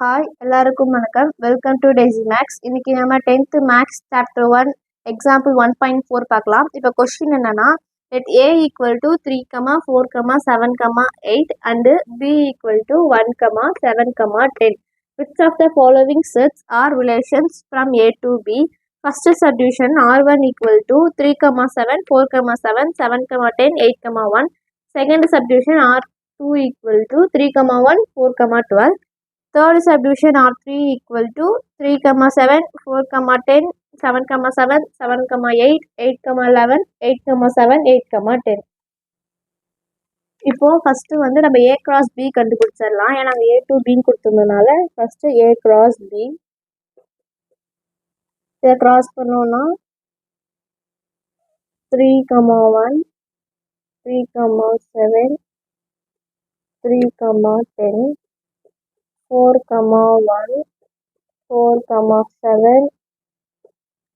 Hi எல்லாருக்கும் வணக்கம். Welcome to Daisy Max. இன்னைக்கு நம்ம 10th மேக்ஸ் சாப்டர் 1 எக்ஸாம்பிள் 1.4 பார்க்கலாம். இப்போ கொஸ்டின் என்னன்னா, let a equal to 3, 4, 7, 8 and b equal to 1, 7, 10. Which of the following sets are relations from a to b? First subdivision r1 equal to 3, 7, 4, 7, 7, 10, 8, 1. Second subdivision r2 equal to 3, 1, 4, 12. Third subdivision R3 equal to 3, 7, 4, 10, 7, 7, 7, 8, 8, 11, 8, 7, 8, 10. இப்போ first வந்து நம்ம A cross B கண்டுபிடிச்சிடலாம். ஏன்னா அங்கே A to B கொடுத்துருந்ததுனால first A cross B இதை cross பண்ணோம்னா 3, 1, 3, 7, 3, 10, 4, 1, 4, 7,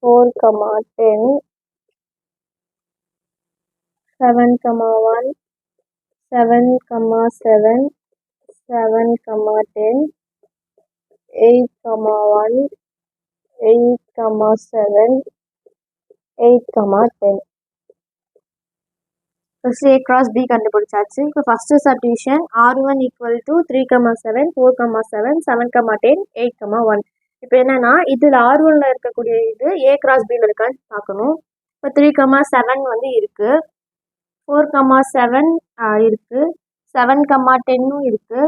4, 10, 7, 1, 7, 7, 7, 10, 8, 1, 8, 7, 8, 10. First A cross B கண்டுபிடிச்சாச்சு. இப்போ first subdivision R1 equal to 3, 7, 4, 7, 7, 10, 8, 1. இப்போ என்னன்னா இதில் R1ல இருக்கக்கூடிய இது A cross Bல இருக்கான்னு பார்க்கணும். இப்போ 3, 7 வந்து இருக்கு, 4, 7 இருக்கு, 7, 10 இருக்கு,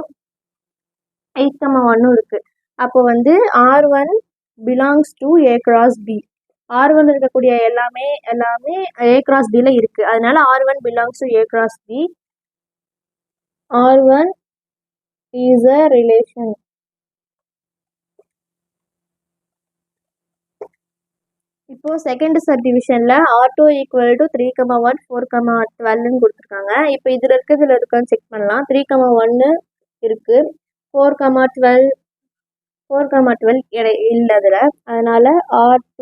8, 1 இருக்கு. அப்போ வந்து R1 belongs to A cross B. R1 இருக்கக்கூடிய எல்லாமே A cross Bல இருக்கு. அதனால R1 belongs to A cross B. R1 is a relation. இப்போ செகண்ட் சப்டிவிஷன்ல R2 equal to 3, 1, 4, 12 கொடுத்துருக்காங்க. இப்போ இதுல இருக்கான்னு செக் பண்ணலாம். 3, 1 இருக்கு, 4, 12 இல்லை அதுல. அதனால R2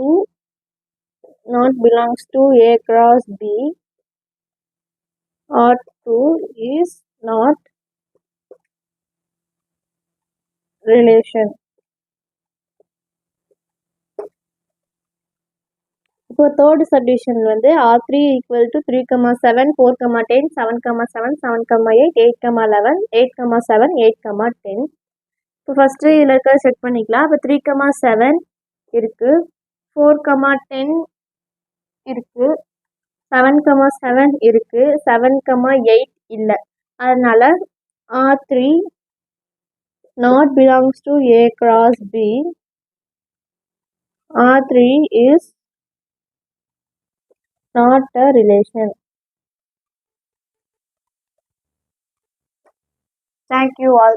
not belongs to A cross B. R2 is not relation. இப்போ தேர்ட் சப்டிவிஷன் வந்து R3 equal to 3, 7, 4, 10, 7, 7, 7, 8, 8, 11, 8, 7, 8, 10. இப்போ ஃபர்ஸ்ட் இதில் இருக்க செக் பண்ணிக்கலாம். இப்போ 3, 7 இருக்கு, 4, 10 இருக்கு, 7, 7 இருக்கு, 7, 8 இல்லை. அதனால R3 not belongs to A cross B. R3 is not a relation. Thank you all.